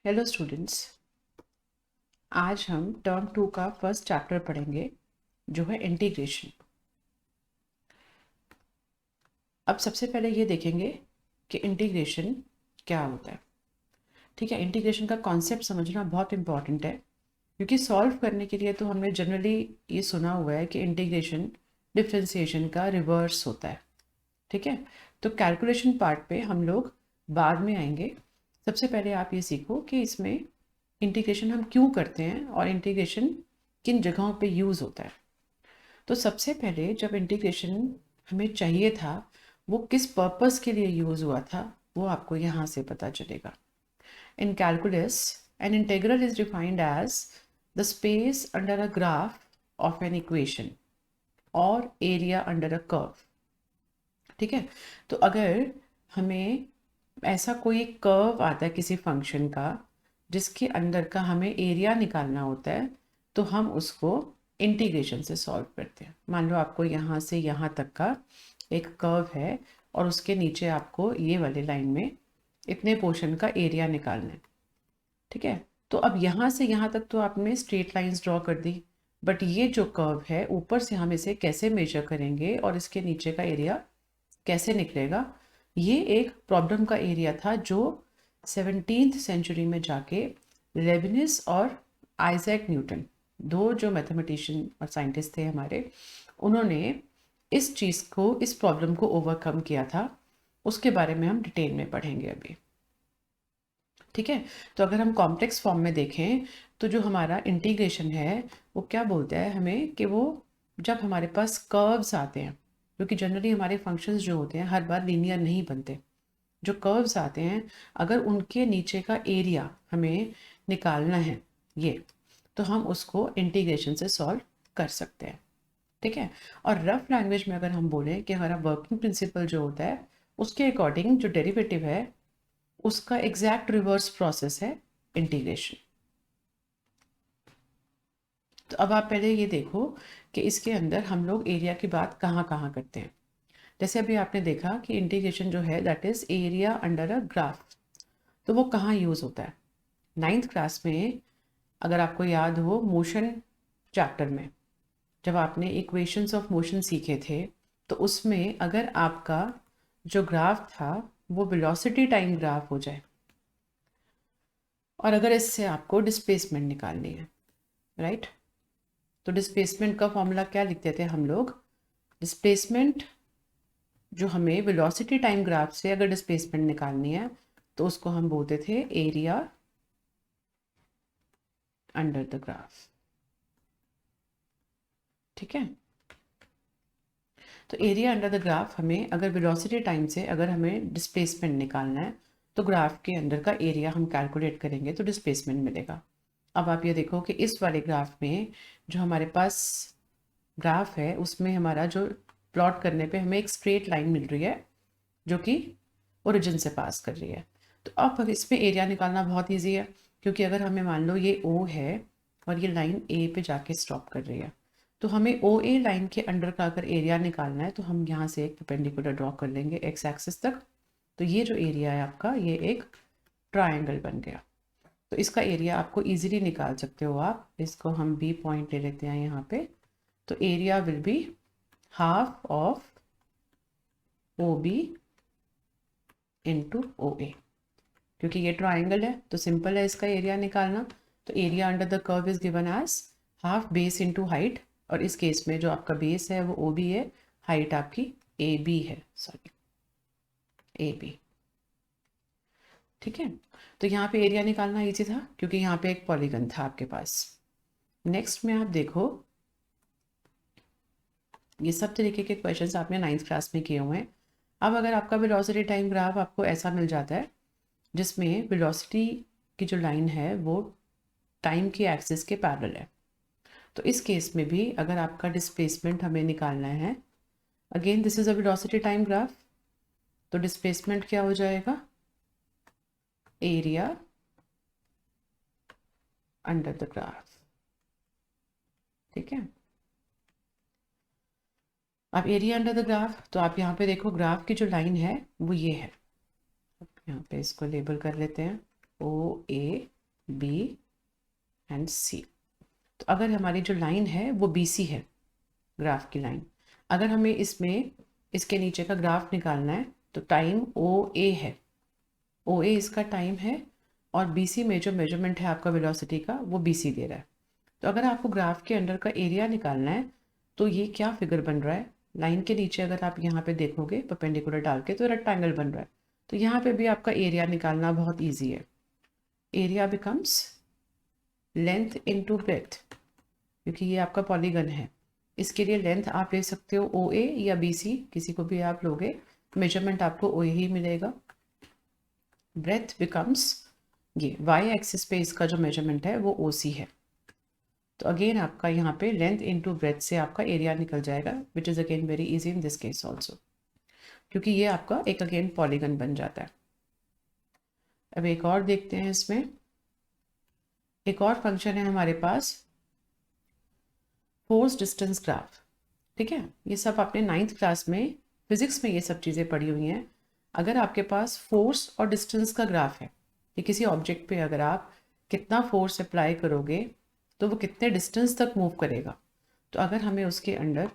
Hello students. आज हम term 2 का फर्स्ट चैप्टर पढ़ेंगे जो है इंटीग्रेशन। अब सबसे पहले ये देखेंगे कि इंटीग्रेशन क्या होता है। ठीक है, इंटीग्रेशन का कॉन्सेप्ट समझना बहुत इंपॉर्टेंट है क्योंकि सॉल्व करने के लिए तो हमने जनरली ये सुना हुआ है कि इंटीग्रेशन डिफरेंशिएशन का रिवर्स होता है। ठीक है, तो कैलकुलेशन पार्ट पे हम लोग बाद में आएंगे। सबसे पहले आप ये सीखो कि इसमें इंटीग्रेशन हम क्यों करते हैं और इंटीग्रेशन किन जगहों पे यूज़ होता है। तो सबसे पहले जब इंटीग्रेशन हमें चाहिए था वो किस पर्पस के लिए यूज़ हुआ था वो आपको यहाँ से पता चलेगा। In calculus an integral is defined as the space under a graph of an equation और एरिया अंडर अ कर्व। ठीक है, तो अगर हमें ऐसा कोई कर्व आता है किसी फंक्शन का जिसके अंदर का हमें एरिया निकालना होता है तो हम उसको इंटीग्रेशन से सॉल्व करते हैं। मान लो आपको यहाँ से यहाँ तक का एक कर्व है और उसके नीचे आपको ये वाली लाइन में इतने पोर्शन का एरिया निकालना है। ठीक है, तो अब यहाँ से यहाँ तक तो आपने स्ट्रेट लाइंस ड्रॉ कर दी, बट ये जो कर्व है ऊपर से हम इसे कैसे मेजर करेंगे और इसके नीचे का एरिया कैसे निकलेगा, ये एक प्रॉब्लम का एरिया था जो 17th सेंचुरी में जाके लेबनिज और आइजैक न्यूटन, दो जो मैथमेटिशियन और साइंटिस्ट थे हमारे, उन्होंने इस चीज़ को, इस प्रॉब्लम को ओवरकम किया था। उसके बारे में हम डिटेल में पढ़ेंगे अभी। ठीक है, तो अगर हम कॉम्प्लेक्स फॉर्म में देखें तो जो हमारा इंटीग्रेशन है वो क्या बोलता है हमें कि वो जब हमारे पास कर्व्स आते हैं, क्योंकि जनरली हमारे फंक्शंस जो होते हैं हर बार लीनियर नहीं बनते, जो कर्व्स आते हैं अगर उनके नीचे का एरिया हमें निकालना है ये, तो हम उसको इंटीग्रेशन से सॉल्व कर सकते हैं। ठीक है, और रफ लैंग्वेज में अगर हम बोलें कि हमारा वर्किंग प्रिंसिपल जो होता है उसके अकॉर्डिंग जो डेरिवेटिव है उसका एग्जैक्ट रिवर्स प्रोसेस है इंटीग्रेशन। तो अब आप पहले ये देखो कि इसके अंदर हम लोग एरिया की बात कहाँ कहाँ करते हैं। जैसे अभी आपने देखा कि इंटीग्रेशन जो है that is area under a graph, तो वो कहाँ यूज़ होता है। 9th क्लास में अगर आपको याद हो मोशन चैप्टर में जब आपने इक्वेशंस ऑफ मोशन सीखे थे तो उसमें अगर आपका जो ग्राफ था वो वेलोसिटी टाइम ग्राफ हो जाए और अगर इससे आपको डिस्प्लेसमेंट निकालनी है, राइट, तो डिस्प्लेसमेंट का फॉर्मूला क्या लिखते थे हम लोग। डिस्प्लेसमेंट जो हमें वेलोसिटी टाइम ग्राफ से अगर डिस्प्लेसमेंट निकालनी है तो उसको हम बोलते थे एरिया अंडर द ग्राफ। ठीक है, तो एरिया अंडर द ग्राफ हमें अगर वेलोसिटी टाइम से अगर हमें डिस्प्लेसमेंट निकालना है तो ग्राफ के अंदर का एरिया हम कैलकुलेट करेंगे तो डिस्प्लेसमेंट मिलेगा। अब आप ये देखो कि इस वाले ग्राफ में जो हमारे पास ग्राफ है उसमें हमारा जो प्लॉट करने पे हमें एक स्ट्रेट लाइन मिल रही है जो कि ओरिजिन से पास कर रही है। तो अब इसमें एरिया निकालना बहुत ईजी है क्योंकि अगर हमें मान लो ये ओ है और ये लाइन ए पे जाके स्टॉप कर रही है तो हमें ओ ए लाइन के अंडर का अगर एरिया निकालना है तो हम यहाँ से एक परपेंडिकुलर ड्रॉ कर लेंगे एक्स एक्सिस तक। तो ये जो एरिया है आपका ये एक ट्राइंगल बन गया। तो इसका एरिया आपको इजीली निकाल सकते हो आप। इसको हम बी पॉइंट ले लेते हैं यहाँ पे। तो area will be half of O B into O A. क्योंकि ये ट्राइंगल है तो सिंपल है इसका एरिया निकालना। तो area under the curve is given as half base into height, और इस केस में जो आपका बेस है वो ओ बी है, हाइट आपकी ए बी है, सॉरी ए बी। ठीक है, तो यहाँ पे एरिया निकालना इजी था क्योंकि यहाँ पे एक पॉलीगन था आपके पास। नेक्स्ट में आप देखो ये सब तरीके के क्वेश्चंस आपने 9th क्लास में किए हुए हैं। अब अगर आपका वेलोसिटी टाइम ग्राफ आपको ऐसा मिल जाता है जिसमें वेलोसिटी की जो लाइन है वो टाइम की एक्सिस के पैरेलल है, तो इस केस में भी अगर आपका डिस्प्लेसमेंट हमें निकालना है, again this is a velocity time graph, तो डिस्प्लेसमेंट क्या हो जाएगा एरिया अंडर द ग्राफ। ठीक है, अब एरिया अंडर द ग्राफ, तो आप यहाँ पे देखो ग्राफ की जो लाइन है वो ये है। यहाँ पे इसको लेबल कर लेते हैं ओ ए बी एंड सी। तो अगर हमारी जो लाइन है वो बी सी है, ग्राफ की लाइन, अगर हमें इसमें इसके नीचे का ग्राफ निकालना है तो टाइम ओ ए है, ओ ए इसका टाइम है, और बी सी में जो मेजरमेंट है आपका वेलोसिटी का वो बी सी दे रहा है। तो अगर आपको ग्राफ के अंडर का एरिया निकालना है तो ये क्या फिगर बन रहा है, लाइन के नीचे अगर आप यहाँ पे देखोगे परपेंडिकुलर डाल के तो रेक्टेंगल बन रहा है। तो यहाँ पे भी आपका एरिया निकालना बहुत ईजी है। Area becomes length into breadth, क्योंकि ये आपका पॉलीगन है। इसके लिए लेंथ आप ले सकते हो ओ ए या बी सी, किसी को भी आप लोगे, मेजरमेंट आपको ओ ए ही मिलेगा। ब्रेथ बिकम्स, ये वाई एक्सिस पे इसका जो मेजरमेंट है वो ओ सी है। तो अगेन आपका यहाँ पे लेंथ इनटू ब्रेथ से आपका एरिया निकल जाएगा, which is again very easy in this case also, क्योंकि ये आपका एक अगेन पॉलीगन बन जाता है। अब एक और देखते हैं, इसमें एक और फंक्शन है हमारे पास, फोर्स डिस्टेंस ग्राफ। ठीक है, ये सब आपने 9th क्लास में फिजिक्स में ये सब चीज़ें पढ़ी हुई हैं। अगर आपके पास फोर्स और डिस्टेंस का ग्राफ है कि किसी ऑब्जेक्ट पे अगर आप कितना फोर्स अप्लाई करोगे तो वो कितने डिस्टेंस तक मूव करेगा, तो अगर हमें उसके अंडर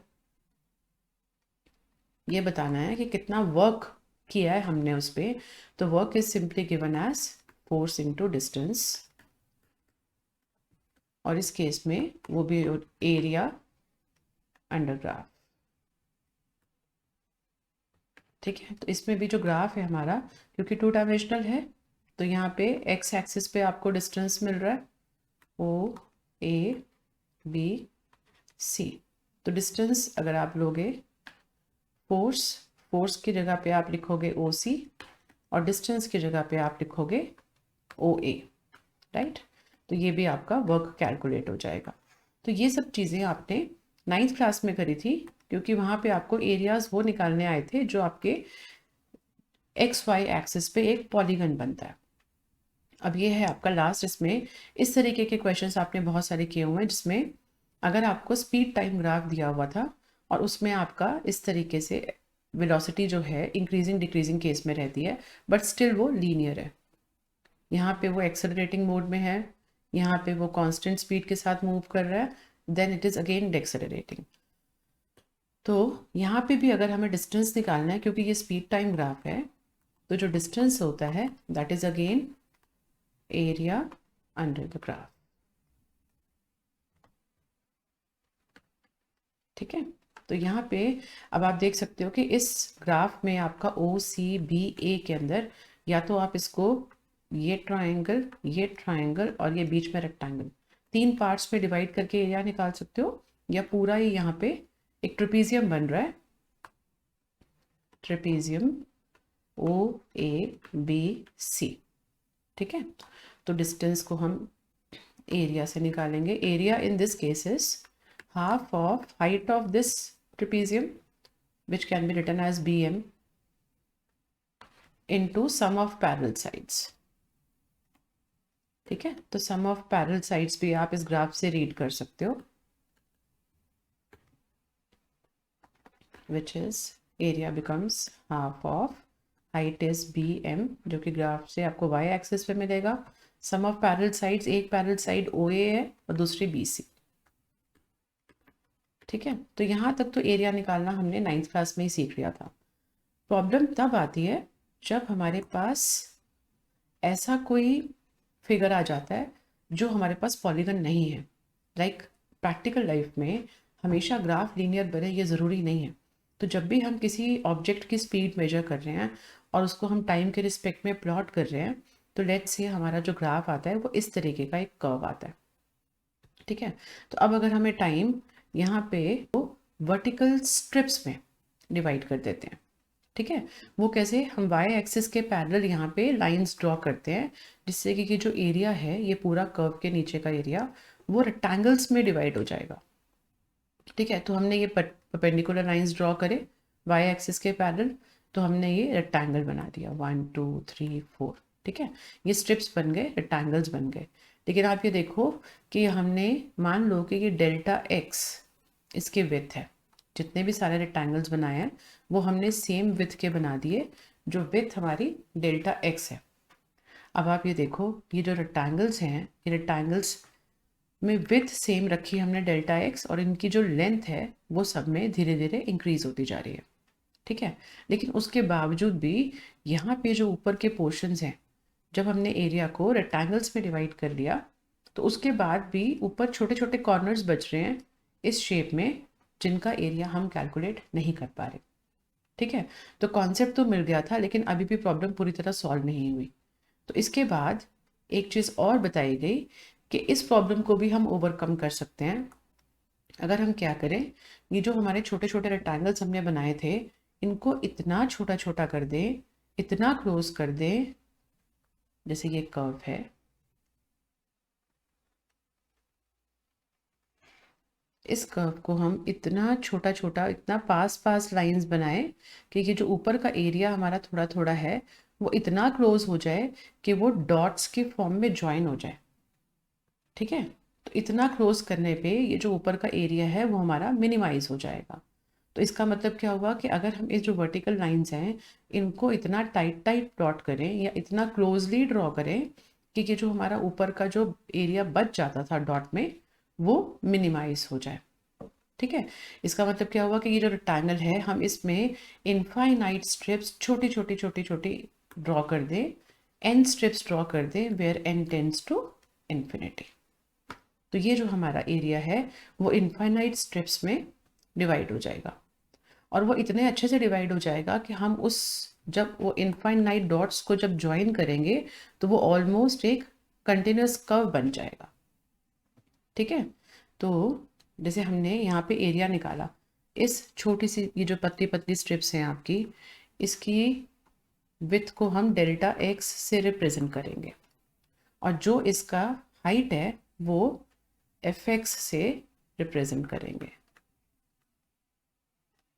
ये बताना है कि कितना वर्क किया है हमने उस पर, तो work is simply given as force into distance, और इस केस में वो भी एरिया अंडर ग्राफ। ठीक है, तो इसमें भी जो ग्राफ है हमारा, क्योंकि 2 डायमेंशनल है, तो यहाँ पे एक्स एक्सिस पे आपको डिस्टेंस मिल रहा है ओ ए बी सी। तो डिस्टेंस अगर आप लोगे फोर्स, फोर्स की जगह पे आप लिखोगे ओ सी, और डिस्टेंस की जगह पे आप लिखोगे ओ ए, राइट। तो ये भी आपका वर्क कैलकुलेट हो जाएगा। तो ये सब चीज़ें आपने 9th क्लास में करी थी, क्योंकि वहाँ पे आपको एरियाज वो निकालने आए थे जो आपके एक्स वाई एक्सिस पे एक पॉलीगन बनता है। अब ये है आपका लास्ट, इसमें इस तरीके के क्वेश्चंस आपने बहुत सारे किए हुए हैं, जिसमें अगर आपको स्पीड टाइम ग्राफ दिया हुआ था और उसमें आपका इस तरीके से वेलोसिटी जो है इंक्रीजिंग डिक्रीजिंग केस में रहती है, बट स्टिल वो लीनियर है। यहाँ पे वो एक्सेलरेटिंग मोड में है, यहाँ पे वो कांस्टेंट स्पीड के साथ मूव कर रहा है, देन इट इज़ अगेन डेक्सेलरेटिंग। तो यहाँ पे भी अगर हमें डिस्टेंस निकालना है, क्योंकि ये स्पीड टाइम ग्राफ है, तो जो डिस्टेंस होता है that is again area under the graph. ठीक है, तो यहाँ पे अब आप देख सकते हो कि इस ग्राफ में आपका ओ सी बी ए के अंदर, या तो आप इसको ये ट्रायंगल और ये बीच में रेक्टेंगल, 3 पार्ट्स में डिवाइड करके एरिया निकाल सकते हो, या पूरा ही यहाँ पे एक ट्रेपीजियम बन रहा है, trapezium O A B C. ठीक है, तो डिस्टेंस को हम एरिया से निकालेंगे। Area in this case is half of height of this trapezium, which can be written as bm, into sum of parallel sides। ठीक है, तो sum of parallel sides भी आप इस ग्राफ से रीड कर सकते हो, which is area becomes half of height is bm, जो कि ग्राफ से आपको y एक्सिस पे मिलेगा। sum of parallel sides, एक पैरेलल साइड OA है और दूसरी BC। ठीक है, तो यहाँ तक तो एरिया निकालना हमने 9th क्लास में ही सीख लिया था। प्रॉब्लम तब आती है जब हमारे पास ऐसा कोई फिगर आ जाता है जो हमारे पास पॉलीगन नहीं है। लाइक प्रैक्टिकल लाइफ में हमेशा ग्राफ लीनियर बने ये ज़रूरी नहीं है। तो जब भी हम किसी ऑब्जेक्ट की स्पीड मेजर कर रहे हैं और उसको हम टाइम के रिस्पेक्ट में प्लॉट कर रहे हैं, तो लेट्स से हमारा जो ग्राफ आता है वो इस तरीके का एक कर्व आता है। ठीक है, तो अब अगर हमें टाइम यहाँ पे वो वर्टिकल स्ट्रिप्स में डिवाइड कर देते हैं। ठीक है, वो कैसे, हम वाई एक्सिस के पैरेलल यहाँ पे लाइंस ड्रॉ करते हैं, जिससे कि जो एरिया है ये पूरा कर्व के नीचे का एरिया वो रेक्टेंगल्स में डिवाइड हो जाएगा। ठीक है, तो हमने ये परपेंडिकुलर लाइंस ड्रॉ करे वाई एक्सिस के पैरेलल, तो हमने ये रेक्टेंगल बना दिया 1 2 3 4। ठीक है, ये स्ट्रिप्स बन गए, रेक्टेंगल्स बन गए। लेकिन आप ये देखो कि हमने, मान लो कि ये डेल्टा एक्स इसके विथ है, जितने भी सारे रेक्टेंगल्स बनाए हैं वो हमने सेम विथ के बना दिए, जो विथ हमारी डेल्टा एक्स है। अब आप ये देखो, ये जो रेक्टेंगल्स हैं, ये रेक्टेंगल्स में विड्थ सेम रखी हमने डेल्टा एक्स, और इनकी जो लेंथ है वो सब में धीरे धीरे इंक्रीज होती जा रही है, ठीक है। लेकिन उसके बावजूद भी यहाँ पे जो ऊपर के पोर्शंस हैं, जब हमने एरिया को रेक्टेंगल्स में डिवाइड कर लिया, तो उसके बाद भी ऊपर छोटे छोटे कॉर्नर्स बच रहे हैं इस शेप में, जिनका एरिया हम कैलकुलेट नहीं कर पा रहे, ठीक है। तो कॉन्सेप्ट तो मिल गया था, लेकिन अभी भी प्रॉब्लम पूरी तरह सॉल्व नहीं हुई। तो इसके बाद एक चीज़ और बताई गई कि इस प्रॉब्लम को भी हम ओवरकम कर सकते हैं। अगर हम क्या करें, ये जो हमारे छोटे छोटे रेक्टेंगल्स हमने बनाए थे, इनको इतना छोटा छोटा कर दें, इतना क्लोज कर दें, जैसे ये कर्व है, इस कर्व को हम इतना छोटा छोटा, इतना पास पास लाइंस बनाए कि ये जो ऊपर का एरिया हमारा थोड़ा थोड़ा है वो इतना क्लोज हो जाए कि वो डॉट्स के फॉर्म में ज्वाइन हो जाए, ठीक है। तो इतना क्लोज करने पे ये जो ऊपर का एरिया है वो हमारा मिनिमाइज हो जाएगा। तो इसका मतलब क्या हुआ कि अगर हम इस जो वर्टिकल लाइंस हैं इनको इतना टाइट टाइट डॉट करें या इतना क्लोजली ड्रॉ करें कि ये जो हमारा ऊपर का जो एरिया बच जाता था डॉट में वो मिनिमाइज हो जाए, ठीक है। इसका मतलब क्या हुआ कि ये जो रेक्टेंगल है हम इसमें इनफाइनाइट स्ट्रिप्स छोटी छोटी छोटी छोटी ड्रॉ कर दें, एन स्ट्रिप्स ड्रॉ कर दें where n tends to infinity. तो ये जो हमारा एरिया है वो इनफाइनाइट स्ट्रिप्स में डिवाइड हो जाएगा, और वो इतने अच्छे से डिवाइड हो जाएगा कि हम उस जब वो इनफाइनाइट डॉट्स को जब ज्वाइन करेंगे तो वो ऑलमोस्ट एक कंटिन्यूस कर्व बन जाएगा, ठीक है। तो जैसे हमने यहाँ पे एरिया निकाला, इस छोटी सी ये जो पतली पतली स्ट्रिप्स हैं आपकी, इसकी विड्थ को हम डेल्टा एक्स से रिप्रेजेंट करेंगे, और जो इसका हाइट है वो एफ एक्स से रिप्रेजेंट करेंगे,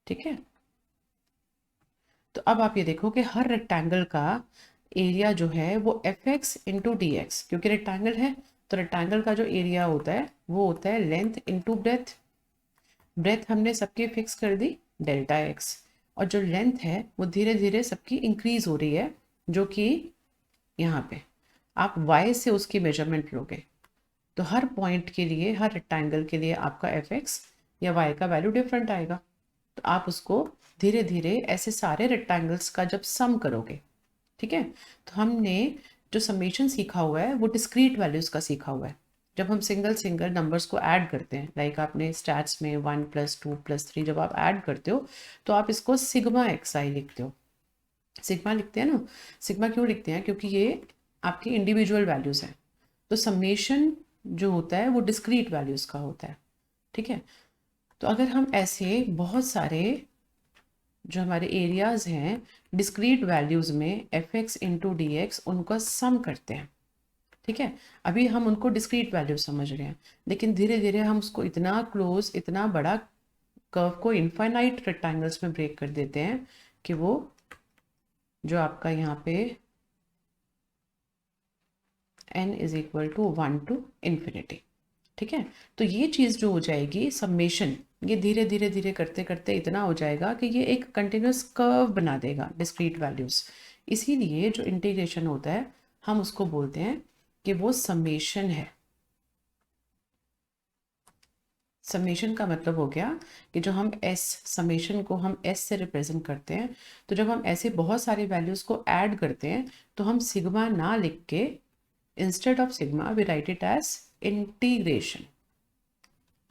ठीक है। तो अब आप ये देखो कि हर रेक्टेंगल का एरिया जो है वो F x into d x, क्योंकि रेक्टेंगल है तो रेक्टेंगल का जो एरिया होता है वो होता है लेंथ इंटू ब्रेथ। ब्रेथ हमने सबकी फिक्स कर दी डेल्टा एक्स, और जो लेंथ है वो धीरे धीरे सबकी इंक्रीज हो रही है, जो कि यहाँ पे आप y से उसकी मेजरमेंट लोगे तो हर पॉइंट के लिए, हर रेक्टेंगल के लिए आपका एफ एक्स या y का वैल्यू डिफरेंट आएगा। तो आप उसको धीरे धीरे ऐसे सारे रेक्टेंगल्स का जब सम करोगे, ठीक है। तो हमने जो समेशन सीखा हुआ है वो डिस्क्रीट वैल्यूज का सीखा हुआ है। जब हम सिंगल सिंगल नंबर्स को ऐड करते हैं, लाइक आपने स्टैट्स में 1 + 2 + 3 जब आप ऐड करते हो तो आप इसको सिग्मा एक्स आई लिखते हो। सिग्मा लिखते हैं ना, सिग्मा क्यों लिखते हैं, क्योंकि ये आपकी इंडिविजुअल वैल्यूज हैं। तो समेशन जो होता है वो डिस्क्रीट वैल्यूज का होता है, ठीक है। तो अगर हम ऐसे बहुत सारे जो हमारे एरियाज हैं डिस्क्रीट वैल्यूज में F x into d x उनका सम करते हैं, ठीक है। अभी हम उनको डिस्क्रीट वैल्यू समझ रहे हैं, लेकिन धीरे धीरे हम उसको इतना क्लोज, इतना बड़ा कर्व को इनफाइनाइट रेक्टेंगल्स में ब्रेक कर देते हैं कि वो जो आपका यहाँ पे n = 1 to infinity, ठीक है। तो ये चीज़ जो हो जाएगी समेशन, ये धीरे धीरे धीरे करते करते इतना हो जाएगा कि ये एक कंटिन्यूस कर्व बना देगा डिस्क्रीट वैल्यूज। इसीलिए जो इंटीग्रेशन होता है हम उसको बोलते हैं कि वो समेशन है। समेशन का मतलब हो गया कि जो हम s समेशन को हम s से रिप्रेजेंट करते हैं, तो जब हम ऐसे बहुत सारे वैल्यूज को ऐड करते हैं तो हम सिग्मा ना लिख के instead of sigma we write it as integration,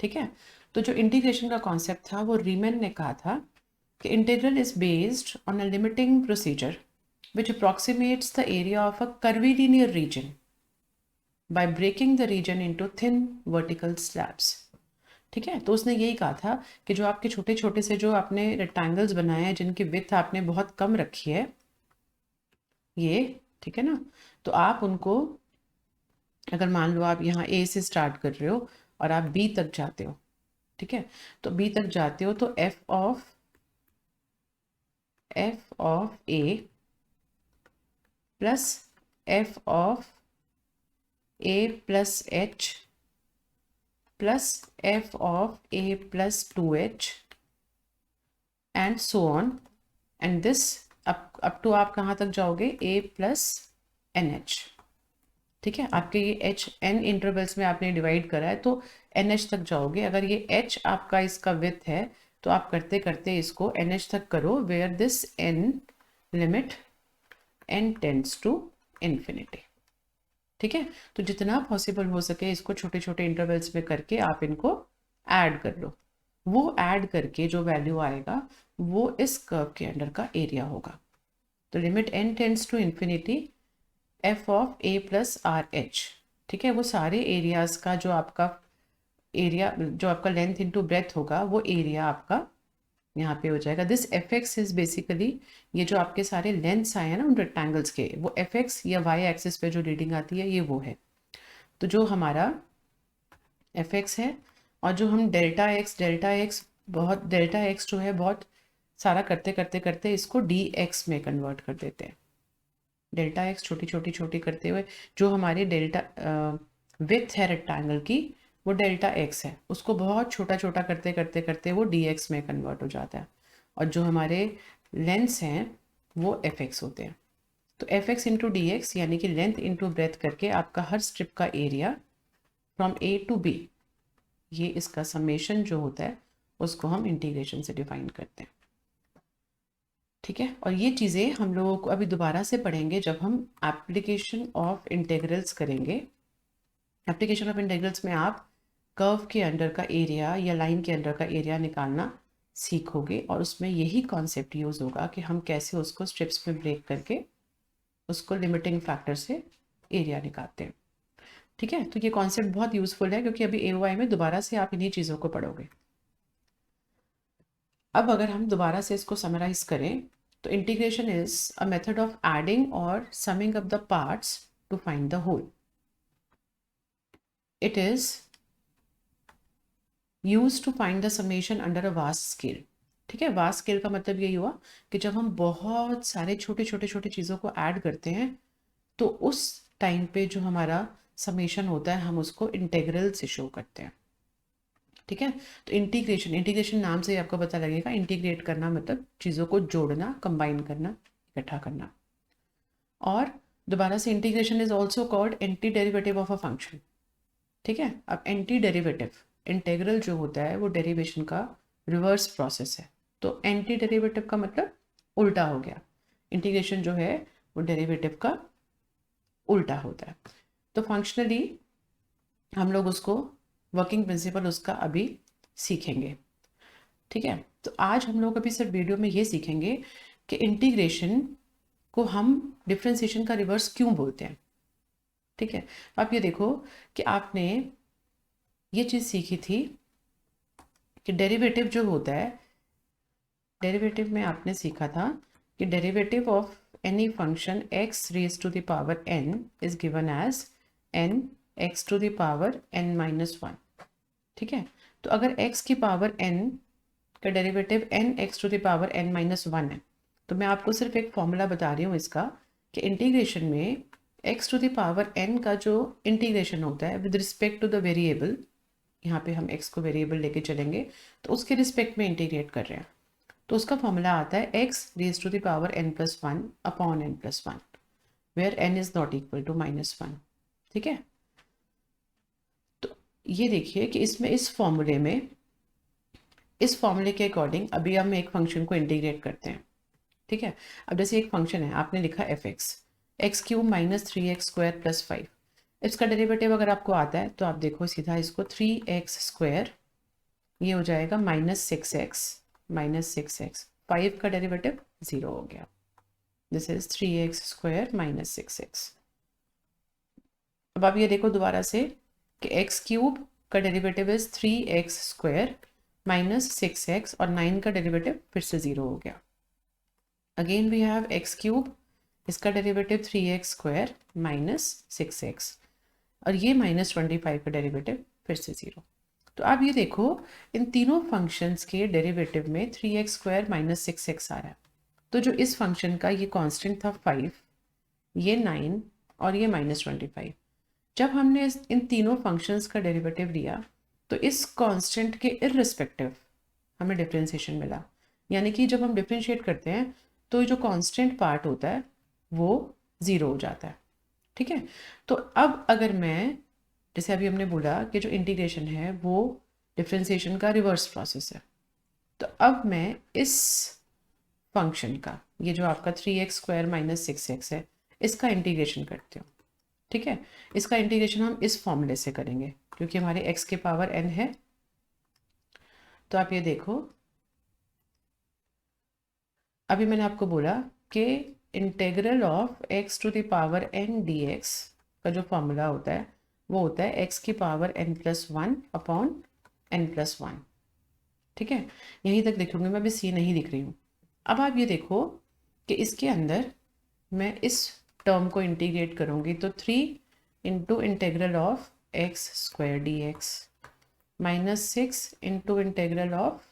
ठीक है। तो जो इंटीग्रेशन का कॉन्सेप्ट था वो रीमैन ने कहा था कि integral is based on a limiting procedure which approximates the area of a curvilinear region by breaking the region into thin vertical slabs, ठीक है। तो उसने यही कहा था कि जो आपके छोटे छोटे से जो आपने रेक्टेंगल्स बनाए हैं जिनकी विड्थ आपने बहुत कम रखी है ये, ठीक है ना, तो आप उनको, अगर मान लो आप यहाँ ए से स्टार्ट कर रहे हो और आप बी तक जाते हो, ठीक है। तो बी तक जाते हो तो f of a plus f of a plus h plus f of a plus 2h and so on, and this up to आप कहाँ तक जाओगे, a प्लस एन एच, ठीक है, आपके ये एच एन इंटरवल्स में आपने डिवाइड करा है तो एन एच तक जाओगे। अगर ये एच आपका इसका विथ है तो आप करते करते इसको एन एच तक करो, where this n limit n tends to infinity. ठीक है, तो जितना पॉसिबल हो सके इसको छोटे छोटे इंटरवल्स में करके आप इनको ऐड कर लो। वो ऐड करके जो वैल्यू आएगा वो इस कर्व के अंडर का एरिया होगा। तो limit n tends to infinity f of a plus r h. ठीक है, वो सारे एरियाज का जो आपका एरिया, जो आपका लेंथ इंटू ब्रेथ होगा, वो एरिया आपका यहाँ पे हो जाएगा। This F x is basically, ये जो आपके सारे लेंथ्स आए हैं ना उन रेक्टेंगल्स के, वो एफ एक्स या वाई एक्सिस पे जो रीडिंग आती है ये वो है। तो जो हमारा एफ एक्स है और जो हम डेल्टा एक्स बहुत, डेल्टा एक्स जो है बहुत सारा करते करते करते इसको डी एक्स में कन्वर्ट कर देते हैं। डेल्टा एक्स छोटी छोटी छोटी करते हुए जो हमारे डेल्टा विथ है रेक्टेंगल की, वो डेल्टा एक्स है, उसको बहुत छोटा छोटा करते करते करते वो डी एक्स में कन्वर्ट हो जाता है। और जो हमारे लेंथ्स हैं वो एफ एक्स होते हैं। तो f x into d x यानी कि लेंथ इंटू ब्रेथ करके आपका हर स्ट्रिप का area from a to b, ये इसका समेशन जो होता है उसको हम इंटीग्रेशन से डिफाइन करते हैं। ठीक है, और ये चीज़ें हम लोगों को अभी दोबारा से पढ़ेंगे जब हम एप्लीकेशन ऑफ इंटेग्रल्स करेंगे। एप्लीकेशन ऑफ इंटेग्रल्स में आप कर्व के अंडर का एरिया या लाइन के अंडर का एरिया निकालना सीखोगे और उसमें यही कॉन्सेप्ट यूज़ होगा कि हम कैसे उसको स्ट्रिप्स में ब्रेक करके उसको लिमिटिंग फैक्टर से एरिया निकालते हैं। ठीक है, तो ये कॉन्सेप्ट बहुत यूज़फुल है क्योंकि अभी AOI में दोबारा से आप इन्हीं चीज़ों को पढ़ोगे। अब अगर हम दोबारा से इसको समराइज करें तो integration is a method of adding और summing up the parts to find the whole. It is use to find the summation under a vast scale. ठीक है, वास्ट स्केल का मतलब यही हुआ कि जब हम बहुत सारे छोटे छोटे छोटे चीज़ों को ऐड करते हैं तो उस टाइम पे जो हमारा समेशन होता है हम उसको इंटेग्रल से शो करते हैं। ठीक है, तो इंटीग्रेशन, इंटीग्रेशन नाम से ही आपको पता लगेगा, इंटीग्रेट करना मतलब चीज़ों को जोड़ना, कंबाइन करना, इकट्ठा करना। और दोबारा से integration is also called anti derivative of a function. ठीक है, अब एंटी डेरिवेटिव, इंटेग्रल जो होता है वो डेरिवेशन का रिवर्स प्रोसेस है। तो एंटी डेरिवेटिव का मतलब उल्टा हो गया, इंटीग्रेशन जो है वो डेरिवेटिव का उल्टा होता है। तो फंक्शनली हम लोग उसको वर्किंग प्रिंसिपल उसका अभी सीखेंगे। ठीक है, तो आज हम लोग अभी सिर्फ वीडियो में ये सीखेंगे कि इंटीग्रेशन को हम डिफरेंशिएशन का रिवर्स क्यों बोलते हैं। ठीक है, आप ये देखो कि आपने ये चीज़ सीखी थी कि डेरिवेटिव जो होता है, डेरिवेटिव में आपने सीखा था कि derivative of any function x raise to the power n is given as n x to the power n minus 1। ठीक है, तो अगर x की पावर n का derivative n x to the power n minus 1 है तो मैं आपको सिर्फ एक फॉर्मूला बता रही हूँ इसका कि इंटीग्रेशन में x to the power n का जो इंटीग्रेशन होता है with respect to the variable, यहाँ पे हम x को वेरिएबल लेके चलेंगे तो उसके रिस्पेक्ट में इंटीग्रेट कर रहे हैं, तो उसका फॉर्मूला आता है x raise to the power n plus 1 upon n plus 1 where n is not equal to minus 1। ठीक है, तो ये देखिए कि इसमें इस फॉर्मूले में, इस फॉर्मूले के अकॉर्डिंग अभी हम एक फंक्शन को इंटीग्रेट करते हैं। ठीक है, अब जैसे एक फंक्शन है, आपने लिखा F x cube minus 3x² plus 5। इसका डेरिवेटिव अगर आपको आता है तो आप देखो सीधा इसको 3x², ये हो जाएगा -6x, 5 का डेरिवेटिव 0 हो गया। This is 3x² minus 6x। अब आप ये देखो दोबारा से कि x³ का derivative is 3x² minus 6x और 9 का डेरिवेटिव फिर से 0 हो गया। अगेन वी हैव x³, इसका डेरिवेटिव 3x² माइनस 6x और ये -25 का डेरिवेटिव फिर से 0। तो आप ये देखो इन तीनों फंक्शंस के डेरिवेटिव में 3x² माइनस 6x आ रहा है। तो जो इस फंक्शन का ये कांस्टेंट था 5, ये 9 और ये -25, जब हमने इन तीनों फंक्शंस का डेरिवेटिव लिया तो इस कांस्टेंट के इररिस्पेक्टिव हमें डिफरेंशिएशन मिला। यानी कि जब हम डिफरेंशिएट करते हैं तो जो कांस्टेंट पार्ट होता है वो 0 हो जाता है। ठीक है। तो अब अगर मैं, जैसे अभी हमने बोला कि जो इंटीग्रेशन है वो डिफ्रेंसिएशन का रिवर्स प्रोसेस है, तो अब मैं इस फंक्शन का, ये जो आपका 3x² माइनस 6x है, इसका इंटीग्रेशन करती हूँ। ठीक है, इसका इंटीग्रेशन हम इस फॉर्मूले से करेंगे क्योंकि हमारे x के पावर n है। तो आप ये देखो, अभी मैंने आपको बोला कि integral of x to the power n dx का जो फॉर्मूला होता है वो होता है x की पावर n+1 अपॉन n+1। ठीक है, यहीं तक देख लूँगी मैं, अभी सी नहीं दिख रही हूँ। अब आप ये देखो कि इसके अंदर मैं इस टर्म को इंटीग्रेट करूँगी तो 3 into integral of x² dx minus 6 into integral of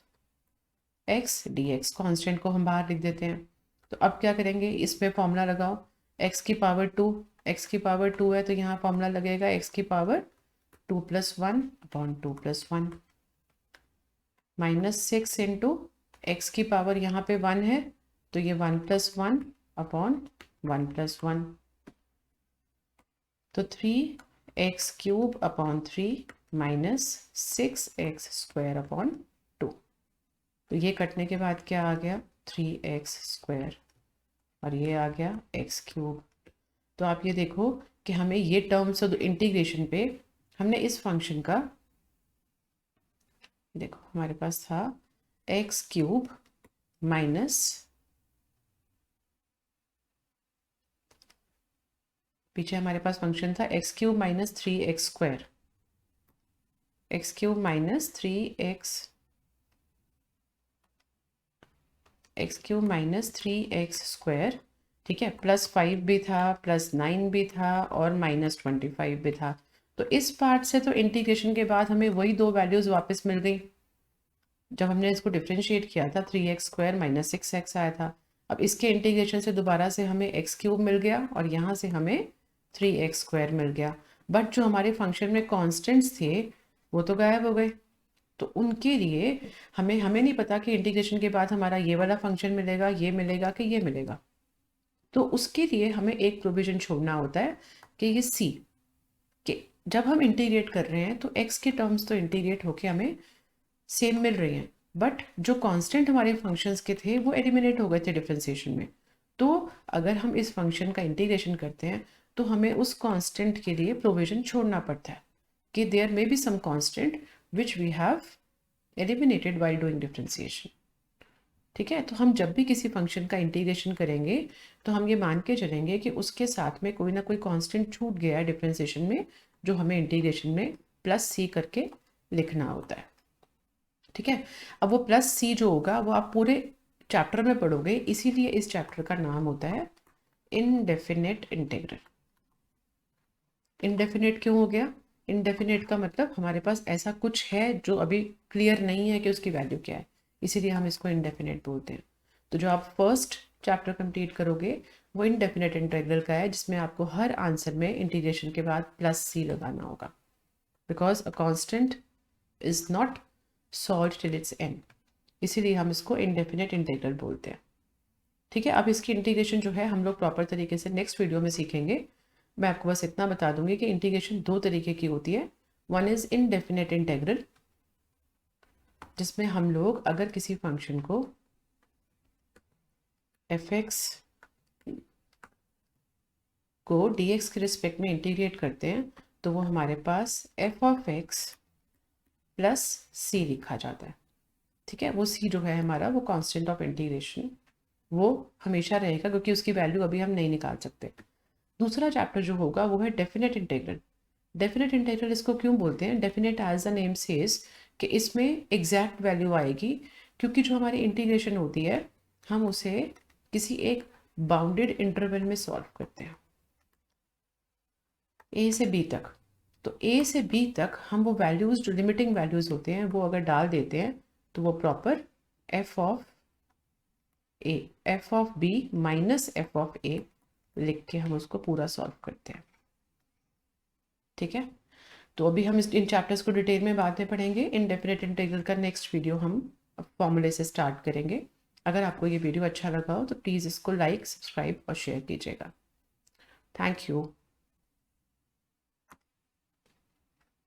x dx, constant को हम बाहर लिख देते हैं। तो अब क्या करेंगे, इसमें फॉर्मूला लगाओ, x की पावर 2, x की पावर 2 है तो यहाँ फॉर्मूला लगेगा x की power 2+1 upon 2+1 minus 6 into x की पावर यहाँ पे 1 है तो ये 1+1 अपॉन 1+1, तो 3x³ upon 3 minus 6x² upon 2। तो ये कटने के बाद क्या आ गया, 3x² और ये आ गया x³। तो आप ये देखो कि हमें ये टर्म्स इंटीग्रेशन पे हमने इस फंक्शन का, देखो हमारे पास था x³ माइनस, पीछे हमारे पास फंक्शन था x³ minus 3x², x³ minus 3x³ minus 3x², ठीक है, +5 भी था, +9 भी था और -25 भी था। तो इस पार्ट से तो इंटीग्रेशन के बाद हमें वही दो वैल्यूज वापस मिल गई जब हमने इसको डिफ्रेंशिएट किया था, 3x² माइनस 6x आया था। अब इसके इंटीग्रेशन से दोबारा से हमें x³ मिल गया और यहाँ से हमें 3x² मिल गया, बट जो हमारे फंक्शन में कॉन्स्टेंट्स थे वो तो गायब हो गए। तो उनके लिए हमें नहीं पता कि इंटीग्रेशन के बाद हमारा ये वाला फंक्शन मिलेगा, ये मिलेगा कि ये मिलेगा। तो उसके लिए हमें एक प्रोविजन छोड़ना होता है कि ये सी, कि जब हम इंटीग्रेट कर रहे हैं तो x के टर्म्स तो इंटीग्रेट होके हमें सेम मिल रही हैं, बट जो कांस्टेंट हमारे फंक्शंस के थे वो एलिमिनेट हो गए थे डिफरेंशिएशन में। तो अगर हम इस फंक्शन का इंटीग्रेशन करते हैं तो हमें उस कांस्टेंट के लिए प्रोविजन छोड़ना पड़ता है कि there may be some constant which we have eliminated while doing differentiation. ठीक है, तो हम जब भी किसी फंक्शन का इंटीग्रेशन करेंगे तो हम ये मान के चलेंगे कि उसके साथ में कोई ना कोई कांस्टेंट छूट गया है डिफरेंशिएशन में, जो हमें इंटीग्रेशन में +c करके लिखना होता है। ठीक है, अब वो +c जो होगा वो आप पूरे चैप्टर में पढ़ोगे, इसीलिए इस चैप्टर का नाम होता है इनडेफिनेट इंटीग्रल। इनडेफिनेट क्यों हो गया, इनडेफिनेट का मतलब हमारे पास ऐसा कुछ है जो अभी क्लियर नहीं है कि उसकी वैल्यू क्या है, इसीलिए हम इसको इनडेफिनेट बोलते हैं। तो जो आप फर्स्ट चैप्टर कंप्लीट करोगे वो इनडेफिनेट इंटीग्रल का है, जिसमें आपको हर आंसर में इंटीग्रेशन के बाद +c लगाना होगा, because a constant is not solve till it's and, इसीलिए हम इसको इनडेफिनेट इंटीग्रल बोलते हैं। ठीक है, अब इसकी इंटीग्रेशन जो है हम लोग प्रॉपर तरीके से नेक्स्ट वीडियो में सीखेंगे। मैं आपको बस इतना बता दूंगी कि इंटीग्रेशन दो तरीके की होती है। वन इज इनडेफिनेट इंटीग्रल, जिसमें हम लोग अगर किसी फंक्शन को f(x) को dx के रिस्पेक्ट में इंटीग्रेट करते हैं तो वो हमारे पास f(x) प्लस c लिखा जाता है। ठीक है, वो c जो है हमारा वो कांस्टेंट ऑफ इंटीग्रेशन वो हमेशा रहेगा, क्योंकि उसकी वैल्यू अभी हम नहीं निकाल सकते। दूसरा चैप्टर जो होगा वो है डेफिनेट इंटीग्रल। डेफिनेट इंटीग्रल इसको क्यों बोलते हैं, definite as the name says कि इसमें एग्जैक्ट वैल्यू आएगी, क्योंकि जो हमारी इंटीग्रेशन होती है हम उसे किसी एक बाउंडेड इंटरवल में सॉल्व करते हैं, ए से बी तक। तो ए से बी तक हम वो वैल्यूज जो लिमिटिंग वैल्यूज होते हैं वो अगर डाल देते हैं तो वो proper F of B minus F of A लिख के हम उसको पूरा सॉल्व करते हैं। ठीक है, तो अभी हम इन चैप्टर्स को डिटेल में बाद में पढ़ेंगे। इनडेफिनेट इंटीग्रल का नेक्स्ट वीडियो हम फॉर्मूले से स्टार्ट करेंगे। अगर आपको ये वीडियो अच्छा लगा हो तो प्लीज़ इसको लाइक, सब्सक्राइब और शेयर कीजिएगा। Thank you.